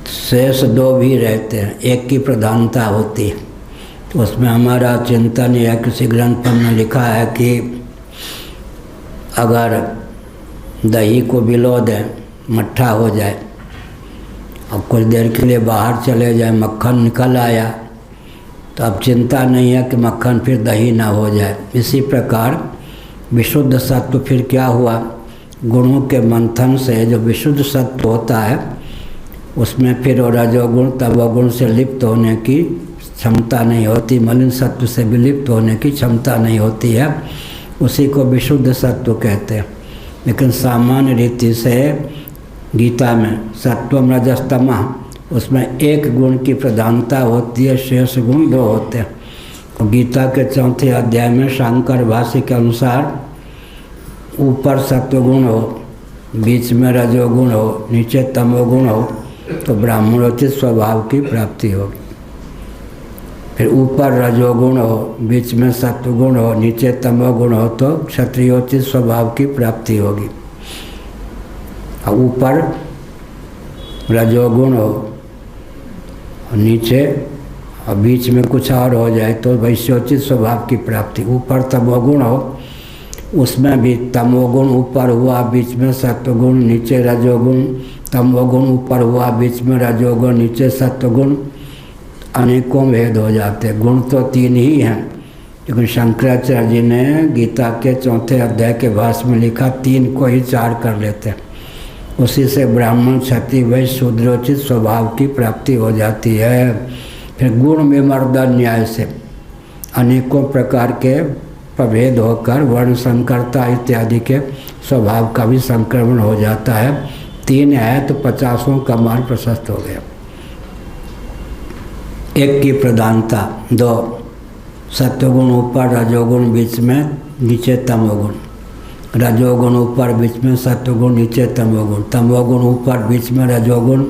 शेष 2 भी रहते हैं, एक की प्रधानता होती है। तो उसमें हमारा चिंतन या किसी ग्रंथ पर में लिखा है कि अगर दही को बिलो दें, मट्ठा हो जाए और कुछ देर के लिए बाहर चले जाए, मक्खन निकल आया, तो अब चिंता नहीं है कि मक्खन फिर दही ना हो जाए। इसी प्रकार विशुद्ध सत्व फिर क्या हुआ? गुणों के मंथन से जो विशुद्ध सत्व होता है उसमें फिर रजोगुण तमोगुण से लिप्त होने की क्षमता नहीं होती, मलिन सत्व से विलिप्त होने की क्षमता नहीं होती है, उसी को विशुद्ध सत्व कहते हैं। लेकिन सामान्य रीति से गीता में सत्वम रजस तमः, उसमें एक गुण की प्रधानता होती है, शेष गुण 2 होते हैं। और गीता के 4थे अध्याय में शंकर भाष्य के अनुसार ऊपर सत्वगुण हो, बीच में रजोगुण हो, नीचे तमोगुण हो तो ब्राह्मणोचित स्वभाव की प्राप्ति होगी। फिर ऊपर रजोगुण हो, बीच में सत्वगुण हो, नीचे तमोगुण हो तो क्षत्रियोचित स्वभाव की प्राप्ति होगी। और ऊपर रजोगुण हो और नीचे और बीच में कुछ और हो जाए तो वैश्योचित स्वभाव की प्राप्ति। ऊपर तमोगुण हो, उसमें भी तमोगुण ऊपर हुआ, बीच में सत्वगुण, नीचे रजोगुण, तमोगुण ऊपर हुआ, बीच में रजोगुण, नीचे सत्वगुण, अनेकों भेद हो जाते। गुण तो 3 ही हैं, लेकिन शंकराचार्य जी ने गीता के 4थे अध्याय के भाष्य में लिखा 3 को ही 4 कर लेते हैं। उसी से ब्राह्मण क्षत्रिय वैश्य शूद्रोचित स्वभाव की प्राप्ति हो जाती है। फिर गुण विमर्दन न्याय से अनेकों प्रकार के प्रभेद होकर वर्ण संकरता इत्यादि के स्वभाव का भी संक्रमण हो जाता है। 3 है तो 50 का मार्ग प्रशस्त हो गया। एक की प्रधानता, 2 सत्वगुण ऊपर, रजोगुण बीच में, नीचे तमोगुण। रजोगुण ऊपर, बीच में सत्वगुण, नीचे तमोगुण। तमोगुण ऊपर, बीच में रजोगुण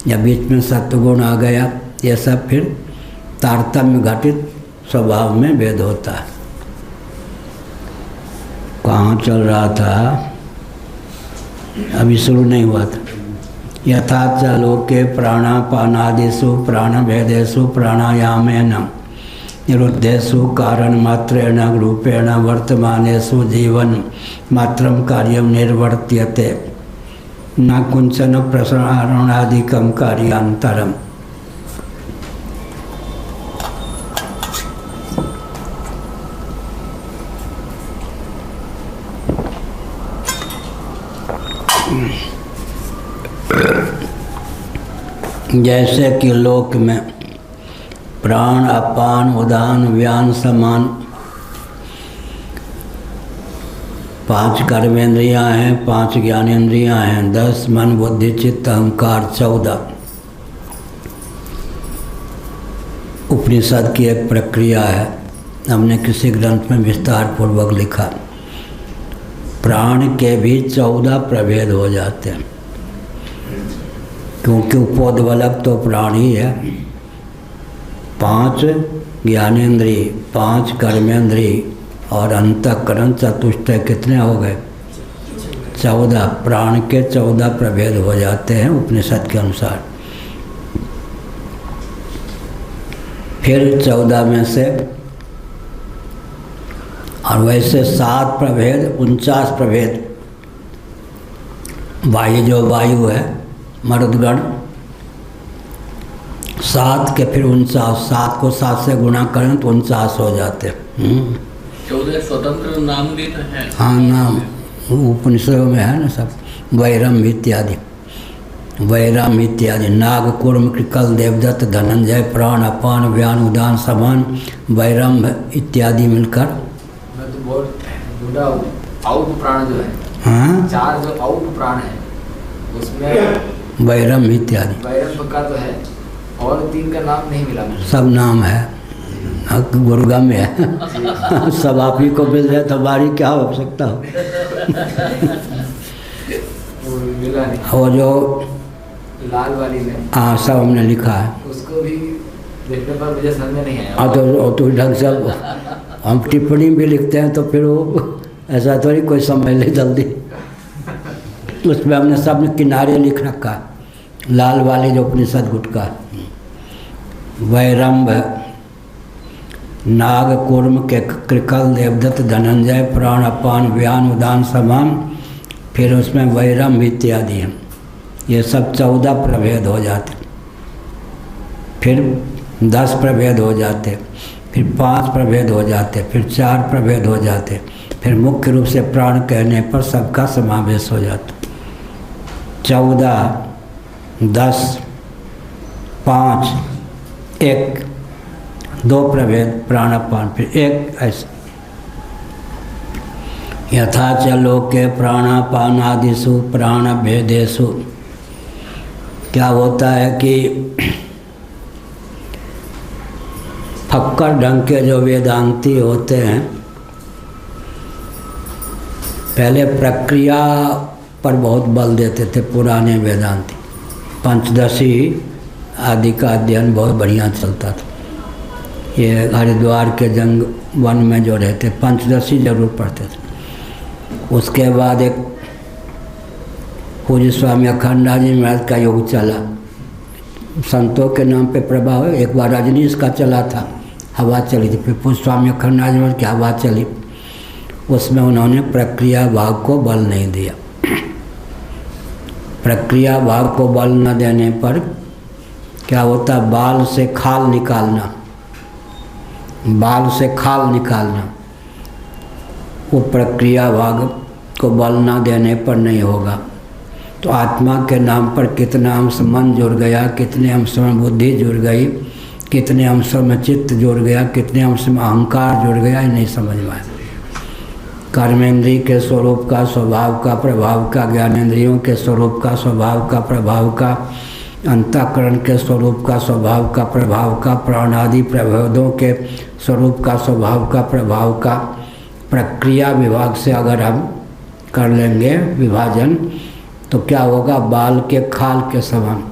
या बीच में सत्वगुण आ गया। ये सब फिर तारतम्य घटित स्वभाव में भेद होता है। कहाँ चल रहा था? अभी शुरू नहीं हुआ था। यथा च लोके प्राणापानादिषु प्राणभेदेषु प्राणायामेन निरुद्धेषु कारणमात्रेण रूपेण वर्तमानेषु जीवन मात्रं कार्यं निर्वर्त्यते। न कुंचन प्रसारणादिकम कार्यांतरम। जैसे कि लोक में प्राण अपान उदान व्यान समान 5 कर्मेंद्रियां हैं, 5 ज्ञानेंद्रियां हैं, 10 मन बुद्धि चित्त अहंकार 14। उपनिषद की एक प्रक्रिया है, हमने किसी ग्रंथ में विस्तार पूर्वक लिखा। प्राण के भी 14 प्रभेद हो जाते हैं, क्योंकि उपोद्बलक तो प्राण ही है। 5 ज्ञानेंद्रिय, 5 कर्मेंद्रिय और अंतःकरण चतुष्टय कितने हो गए? 14। प्राण के 14 प्रभेद हो जाते हैं उपनिषद के अनुसार। फिर 14 में से और वैसे 7 प्रभेद 49 प्रभेद। वायु जो वायु है मरुदगण 7 के फिर 49, 7 को 7 से गुणा करें तो 49 हो जाते हैं। 14 स्वतंत्र नाम भी तो है। हाँ, नाम उपनिषदों में है ना सब। वैरम इत्यादि, वैरम इत्यादि, नाग कूर्म कृकल देवदत्त धनंजय प्राण अपान व्यान उदान समान वैरम इत्यादि मिलकर मैं तो बहुत जुड़ा हूँ। आउट प्राण जो है, हाँ 4 जो आउट प्राण है उसमें वैरम इत्यादि वैरम का तो है, और 3 का नाम नहीं मिला मुझे। सब नाम है, गुरुगा में है। सब आप ही को मिल जाए तो हमारी क्या आवश्यकता हो। वो मिला नहीं। और जो लाल वाली में हाँ सब हमने लिखा है, उसको भी देखने पर मुझे समझ में नहीं आया। हाँ तो ढंग से हम टिप्पणी भी लिखते हैं तो फिर वो ऐसा थोड़ी कोई समझ ले जल्दी। उसमें हमने सब किनारे लिख रखा है, लाल वाली जो उपनिषद गुटका। वैरम्भ नाग कूर्म के कृकल देवदत्त धनंजय प्राण अपान व्यान उदान समान, फिर उसमें वैरम्भ इत्यादि हैं। ये सब 14 प्रभेद हो जाते, फिर 10 प्रभेद हो जाते, फिर 5 प्रभेद हो जाते, फिर 4 प्रभेद हो जाते, फिर मुख्य रूप से प्राण कहने पर सबका समावेश हो जाता। 14, 10, 5, 1, 2 प्रभेद प्राणापान, फिर 1 ऐसे। यथा च लोके प्राणापानादिषु प्राण भेदेषु। क्या होता है कि फक्कर ढंग के जो वेदांती होते हैं पहले प्रक्रिया पर बहुत बल देते थे। पुराने वेदांती पंचदशी आदि का अध्ययन बहुत बढ़िया चलता था। ये हरिद्वार के जंग वन में जो रहते पंचदशी जरूर पढ़ते थे। उसके बाद एक पूज्य स्वामी अखंडानंद जी महाराज का योग चला, संतों के नाम पे प्रभाव। एक बार रजनीश का चला था, हवा चली थी, फिर पूज्य स्वामी अखंडानंद जी महाराज की हवा चली। उसमें उन्होंने प्रक्रिया भाग को बल नहीं दिया। प्रक्रिया भाग को बल न देने पर क्या होता, बाल से खाल निकालना, बाल से खाल निकालना, वो प्रक्रिया भाग को बल न देने पर नहीं होगा। तो आत्मा के नाम पर कितना अंश मन जुड़ गया, कितने अंश में बुद्धि जुड़ गई, कितने अंशों में चित्त जुड़ गया, कितने अंश में अहंकार जुड़ गया, ये नहीं समझ में आया। कर्मेंद्रिय के स्वरूप का, स्वभाव का, प्रभाव का, ज्ञानेंद्रियों के स्वरूप का, स्वभाव का, प्रभाव का, अंतःकरण के स्वरूप का, स्वभाव का, प्रभाव का, प्राण आदि प्रभेदों के स्वरूप का, स्वभाव का, प्रभाव का, प्रक्रिया विभाग से अगर हम कर लेंगे विभाजन तो क्या होगा, बाल के खाल के समान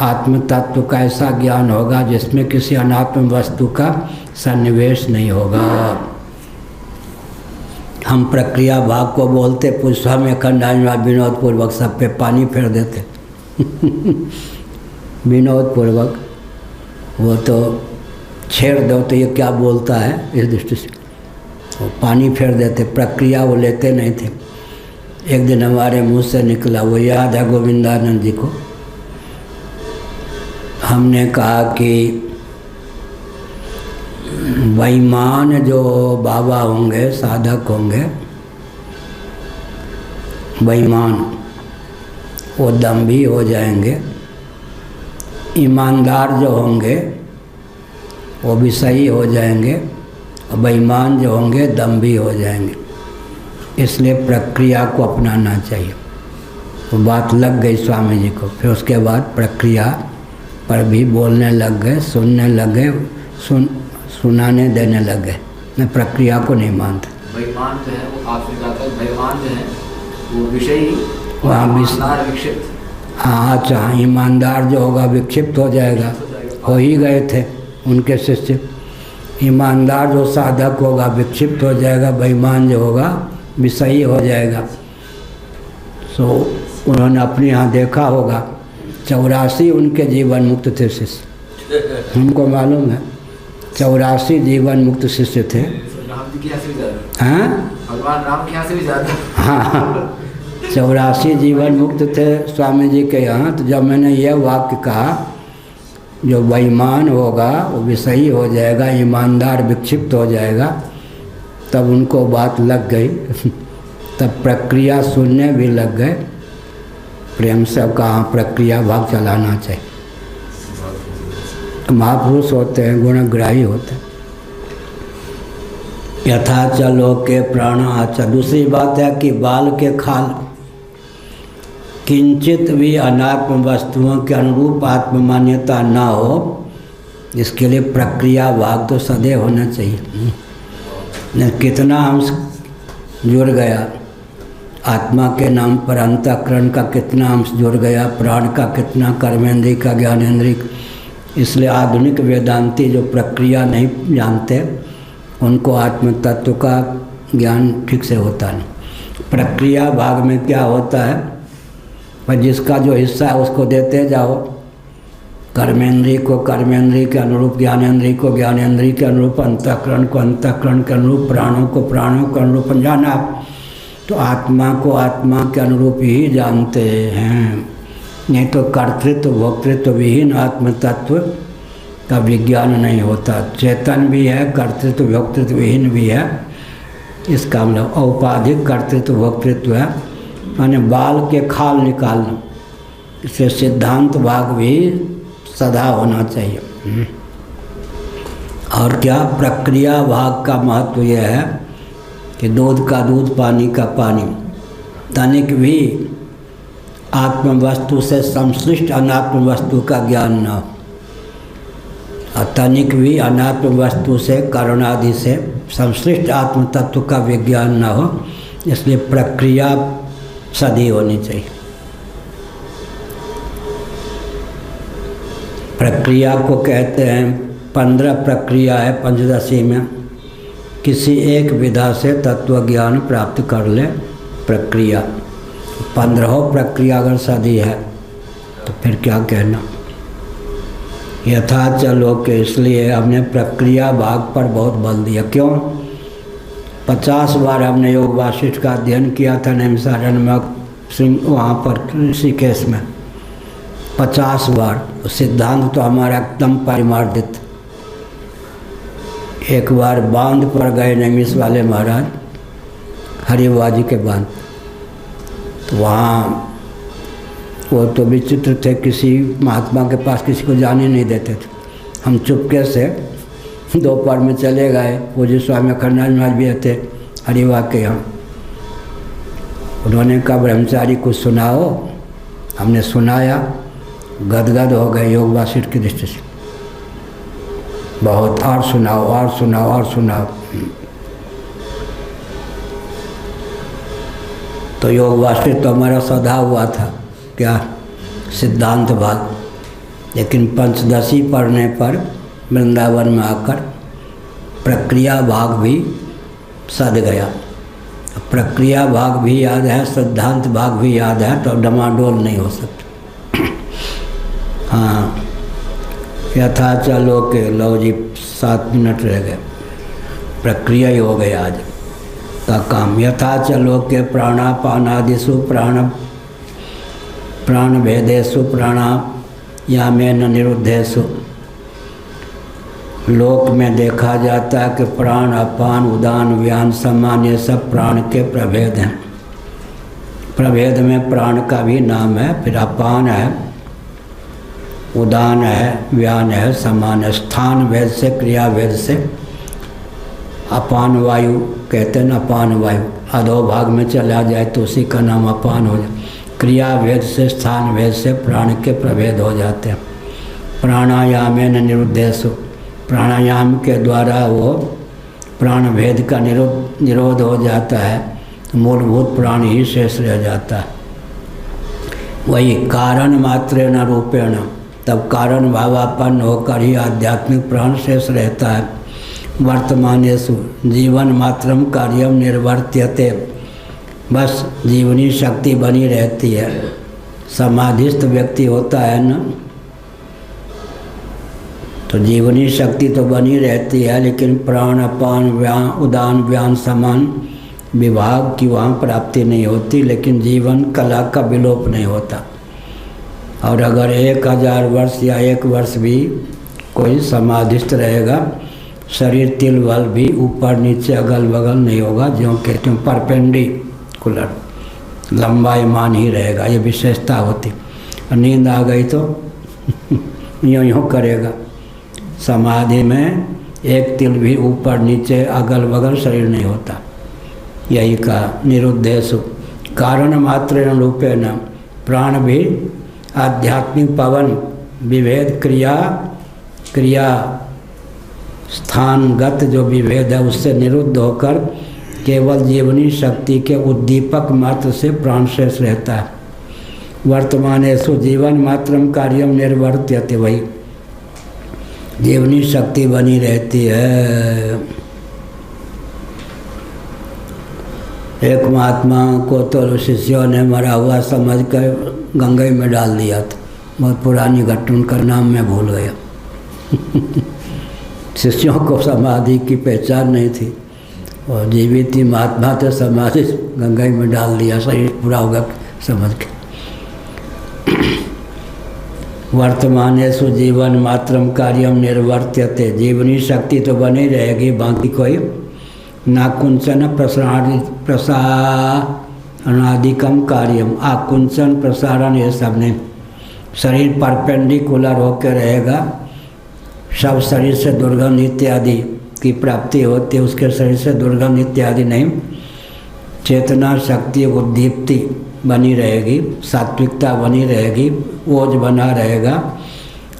आत्म तत्व का ऐसा ज्ञान होगा जिसमें किसी अनात्म वस्तु का सन्निवेश नहीं होगा। हम प्रक्रिया भाग को बोलते, पुष्पा में अखंडानंद विनोद पूर्वक सब पे पानी फेर देते। विनोद पूर्वक वो तो छेड़ दो तो ये क्या बोलता है, इस दृष्टि से वो पानी फेर देते। प्रक्रिया वो लेते नहीं थे। एक दिन हमारे मुंह से निकला, वो याद है गोविंदानंद जी को। हमने कहा कि बेईमान जो बाबा होंगे, साधक होंगे, बेईमान, वो दम्भी हो जाएंगे। ईमानदार जो होंगे वो भी सही हो जाएंगे, और बेईमान जो होंगे दम्भी हो जाएंगे। इसलिए प्रक्रिया को अपनाना चाहिए। तो बात लग गई स्वामी जी को। फिर उसके बाद प्रक्रिया पर भी बोलने लग गए, सुनने लग गए, सुनाने देने लग गए। मैं प्रक्रिया को नहीं मानता। बेईमान जो है वो आपने कहा था, बेईमान जो है वो विषयी, वहाँ ईमानदार विक्षिप्त। हाँ अच्छा, ईमानदार जो होगा विक्षिप्त हो जाएगा, हो ही गए थे उनके शिष्य। ईमानदार जो साधक होगा विक्षिप्त हो जाएगा, बेईमान जो होगा विषयी हो जाएगा। सो उन्होंने अपने यहाँ देखा होगा 84 उनके जीवन मुक्त थे शिष्य, हमको मालूम है 84 जीवन मुक्त शिष्य थे। राम जी के यहाँ से भी ज़्यादा, हाँ भगवान राम के यहाँ से भी ज़्यादा। हाँ 84 जीवन मुक्त थे स्वामी जी के यहाँ। तो जब मैंने यह वाक्य कहा, जो बेईमान होगा वो विषयी हो जाएगा, ईमानदार विक्षिप्त हो जाएगा, तब उनको बात लग गई। तब प्रक्रिया सुनने भी लग गए। प्रेम से कहाँ प्रक्रिया भाग चलाना चाहिए। महापुरुष होते हैं, गुणग्राही होते हैं। यथा चलो के प्राण आचा। दूसरी बात है कि बाल के खाल किंचित भी अनात्म वस्तुओं के अनुरूप आत्ममान्यता न हो, इसके लिए प्रक्रिया भाग तो सदैव होना चाहिए। न कितना अंश जुड़ गया आत्मा के नाम पर, अंतःकरण का कितना अंश जुड़ गया, प्राण का कितना, कर्मेंद्रिय का, ज्ञानेंद्रिय। इसलिए आधुनिक वेदांती जो प्रक्रिया नहीं जानते, उनको आत्म तत्व का ज्ञान ठीक से होता नहीं। प्रक्रिया भाग में क्या होता है, पर जिसका जो हिस्सा है उसको देते जाओ। कर्मेंद्रिय को कर्मेंद्रिय के अनुरूप, ज्ञानेंद्रिय को ज्ञानेंद्रिय के अनुरूप, अंतःकरण को अंतःकरण के अनुरूप, प्राणों को प्राणों के अनुरूप जाना। तो आत्मा को आत्मा के अनुरूप ही जानते हैं, नहीं तो कर्तृत्व भोक्तृत्व विहीन आत्म तत्व का विज्ञान नहीं होता। चेतन भी है, कर्तृत्व भोक्तृत्व विहीन भी है। इसका मतलब औपाधिक कर्तृत्व भोक्तृत्व है, माने बाल के खाल निकालना। इससे सिद्धांत भाग भी सदा होना चाहिए। और क्या प्रक्रिया भाग का महत्व यह है कि दूध का दूध, पानी का पानी, तनिक भी आत्म वस्तु से संश्लिष्ट अनात्म वस्तु का ज्ञान न हो, और तनिक भी अनात्म वस्तु से, कर्ण आदि से संश्लिष्ट आत्म तत्व का विज्ञान न हो। इसलिए प्रक्रिया सदी होनी चाहिए। प्रक्रिया को कहते हैं 15 प्रक्रिया है पंचदशी में। किसी एक विधा से तत्व ज्ञान प्राप्त कर ले, प्रक्रिया। 15 प्रक्रिया अगर सदी है तो फिर क्या कहना। यथा चलो के, इसलिए हमने प्रक्रिया भाग पर बहुत बल दिया। क्यों? 50 बार हमने योग वासिष्ठ का अध्ययन किया था नैमिषारण्य में, वहाँ पर ऋषिकेश में 50 बार। सिद्धांत तो हमारा एकदम परिमार्जित। एक बार बांध पर गए नैमिष वाले महाराज, हरिवाजी के बांध। तो वहाँ वो तो विचित्र थे, किसी महात्मा के पास किसी को जाने नहीं देते थे। हम चुपके से दोपहर में चले गए। पूज्य स्वामी अखंडानंद महाराज भी थे हरिवा के यहाँ। उन्होंने कहा ब्रह्मचारी कुछ सुनाओ। हमने सुनाया, गदगद हो गए योग वासिष्ठ की दृष्टि से। बहुत, और सुनाओ और सुनाओ और सुनाओ। तो योग वासिष्ठ तो हमारा सदा हुआ था, क्या सिद्धांत भाग। लेकिन पंचदशी पढ़ने पर वृंदावन में आकर प्रक्रिया भाग भी सद गया। प्रक्रिया भाग भी याद है, सिद्धांत भाग भी याद है, तो डमाडोल नहीं हो सकता। हाँ, यथा चलो के, लो जी 7 मिनट रह गए, प्रक्रिया ही हो गई आज। का काम। यथा च लोके प्राणापानादिषु प्राणभेदेषु प्राणायामेन निरुद्धेषु। लोक में देखा जाता है कि प्राण, अपान, उदान, व्यान, समान ये सब प्राण के प्रभेद हैं। प्रभेद में प्राण का भी नाम है, फिर अपान है, उदान है, व्यान है, समान है। स्थान भेद से, क्रिया भेद से अपान वायु कहते हैं। अपान वायु अधोभाग में चला जाए तो उसी का नाम अपान हो जाए। क्रिया भेद से, स्थान भेद से प्राण के प्रभेद हो जाते हैं। प्राणायामेन निरुद्धेषु, प्राणायाम के द्वारा वो प्राण भेद का निरोध हो जाता है, मूलभूत प्राण ही शेष रह जाता है। वही कारण मात्रेण रूपेण, तब कारण भावापन्न होकर ही आध्यात्मिक प्राण शेष रहता है। वर्तमानेषु जीवन मात्रम कार्यम निर्वर्त्यते, बस जीवनी शक्ति बनी रहती है। समाधिस्थ व्यक्ति होता है ना, तो जीवनी शक्ति तो बनी रहती है, लेकिन प्राण, अपान, व्यान, उदान, व्यान, समान विभाग की वहाँ प्राप्ति नहीं होती, लेकिन जीवन कला का विलोप नहीं होता। और अगर 1000 वर्ष या 1 वर्ष भी कोई समाधिस्थ रहेगा, शरीर तिल बल भी ऊपर नीचे अगल बगल नहीं होगा, जो कहते हैं परपेंडिकुलर, लंबाईमान ही रहेगा। ये विशेषता होती। नींद आ गई तो यूँ करेगा। समाधि में एक तिल भी ऊपर नीचे अगल बगल शरीर नहीं होता। यही कहा निरुद्धेषु कारण मात्रेण रूपेण, प्राण भी आध्यात्मिक पवन विभेद क्रिया स्थानगत जो विभेद है उससे निरुद्ध होकर केवल जीवनी शक्ति के उद्दीपक मात्र से प्राण शेष रहता है। वर्तमानेषु जीवन मात्रम कार्यम निर्वर्त्यते, वही जीवनी शक्ति बनी रहती है। एक महात्मा को तो शिष्यों ने मरा हुआ समझ कर गंगा में डाल दिया था। बहुत पुरानी घटना, उनका नाम मैं भूल गया। शिष्यों को समाधि की पहचान नहीं थी, और जीवित ही महात्मा तो समाधि गंगा में डाल दिया, शरीर पूरा होगा समझ के। वर्तमानेषु जीवन मात्रम कार्यम निर्वर्त्यते, जीवनी शक्ति तो बनी रहेगी, बाकी कोई नाकुंचन प्रसारणादिकम कार्यम, आकुंचन प्रसारण ये सब नहीं। शरीर परपेंडिकुलर होकर रहेगा, सब शरीर से दुर्गंध इत्यादि की प्राप्ति होती है, उसके शरीर से दुर्गंध इत्यादि नहीं। चेतना शक्ति उद्दीप्ति बनी रहेगी, सात्विकता बनी रहेगी, ओज बना रहेगा,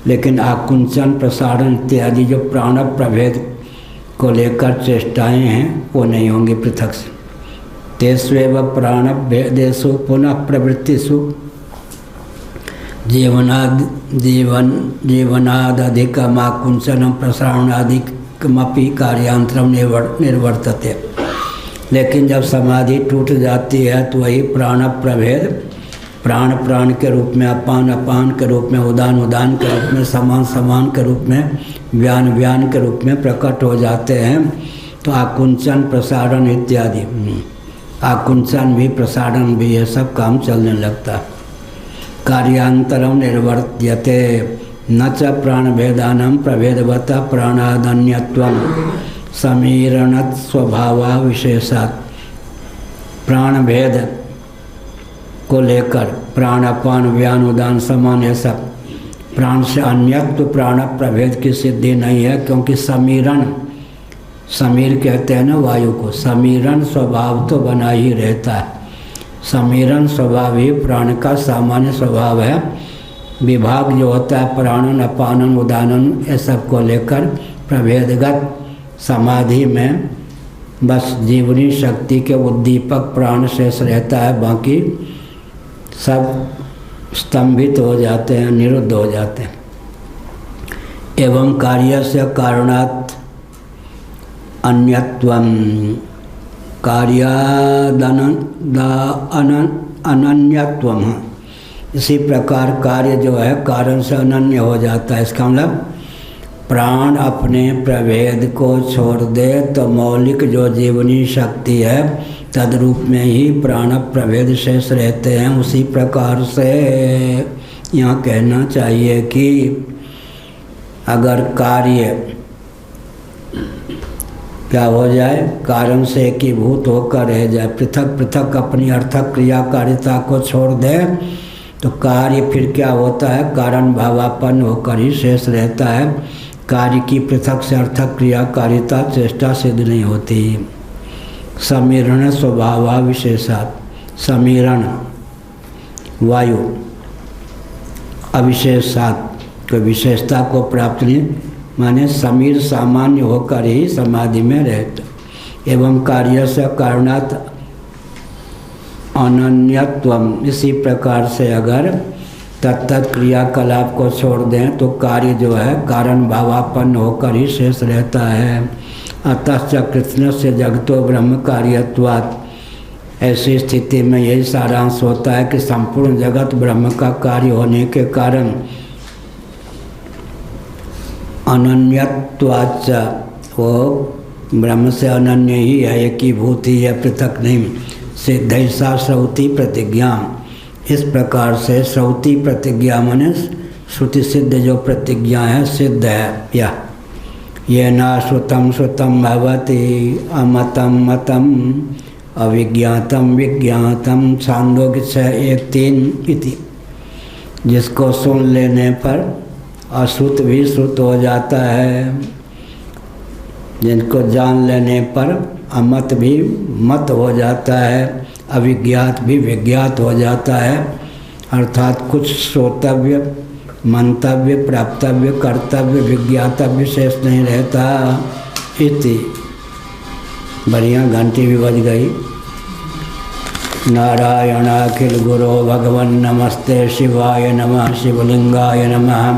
लेकिन आकुंचन प्रसारण इत्यादि जो प्राण प्रभेद को लेकर चेष्टाएं हैं वो नहीं होंगी पृथक से। तेस्वेव प्राण भेदेषु पुनः प्रवृत्तिषु जीवनादधिकम आकुंचनम प्रसारणादिकमपि कार्यांतरम निर्वर्तते। लेकिन जब समाधि टूट जाती है तो वही प्राण प्रभेद, प्राण के रूप में, अपान के रूप में, उदान के रूप में, समान के रूप में, व्यान के रूप में प्रकट हो जाते हैं। तो आकुंचन प्रसारण इत्यादि, आकुंचन भी प्रसारण भी ये सब काम चलने लगता है। कार्यांतरम निर्वर्त्यते न च प्राण भेदानम प्रभेदवत प्राणादन्यत्वम समीरणत स्वभावा विशेषात्। प्राण भेद को लेकर प्राण, अपान, व्यान, उदान, समान ये सब प्राण से अन्यत्व प्राण प्रभेद की सिद्धि नहीं है, क्योंकि समीर कहते हैं ना वायु को, समीरण स्वभाव तो बना ही रहता है। समीरण स्वभाव ही प्राण का सामान्य स्वभाव है। विभाग जो होता है प्राणन, अपानन, उदानन ये सब को लेकर प्रभेदगत समाधि में बस जीवनी शक्ति के उद्दीपक प्राण शेष रहता है, बाकी सब स्तंभित हो जाते हैं, निरुद्ध हो जाते हैं। एवं कार्य से कारणात् अन्यत्वम अनन्यत्वम। इसी प्रकार कार्य जो है कारण से अनन्य हो जाता है। इसका मतलब प्राण अपने प्रभेद को छोड़ दे तो मौलिक जो जीवनी शक्ति है तद्रूप में ही प्राण प्रभेद शेष रहते हैं। उसी प्रकार से यहाँ कहना चाहिए कि अगर कार्य क्या हो जाए, कारण से एकीभूत होकर रह जाए, पृथक पृथक अपनी अर्थक क्रियाकारिता को छोड़ दे तो कार्य फिर क्या होता है, कारण भावापन्न होकर ही शेष रहता है। कार्य की पृथक से अर्थक क्रियाकारिता चेष्टा सिद्ध नहीं होती। समीरण स्वभाव विशेषात, समीरण वायु अविशेषात कोई विशेषता को प्राप्त नहीं, माने समीर सामान्य होकर ही समाधि में रहते। एवं कार्य से कारणात् अनन्यत्वम, इसी प्रकार से अगर तत्त क्रियाकलाप को छोड़ दें तो कार्य जो है कारण भावापन्न होकर ही शेष रहता है। अतश्च कृष्ण से जगतो ब्रह्म कार्यत्वात्, ऐसी स्थिति में यही सारांश होता है कि संपूर्ण जगत ब्रह्म का कार्य होने के कारण अनन्यत्वाच्च, वो ब्रह्म से अनन्य ही है, एकीभूत ही है, पृथक नहीं। सिद्धैसा श्रौति प्रतिज्ञा, इस प्रकार से श्रौति प्रतिज्ञा माने श्रुति सिद्ध जो प्रतिज्ञा है सिद्ध है। या ये न श्रुतम श्रुतम भवति अमतम मतम अविज्ञातम विज्ञातम, छांदोग्य 6:1-3 इति। जिसको सुन लेने पर अश्रुत भी श्रुत हो जाता है, जिनको जान लेने पर अमत भी मत हो जाता है, अविज्ञात भी विज्ञात हो जाता है। अर्थात कुछ श्रोतव्य, मंतव्य, प्राप्तव्य, कर्तव्य, विज्ञातव्य शेष नहीं रहता इति। बढ़िया, घंटी भी बज गई। नारायण अखिल गुरो भगवन नमस्ते शिवाय नमः, शिवलिंगाय नमः।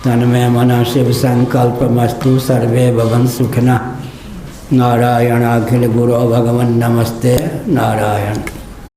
तन्मे मन शिव संकल्पमस्तु, सर्वे भवन सुखिनः। नारायण अखिल गुरो भगवन नमस्ते नारायण।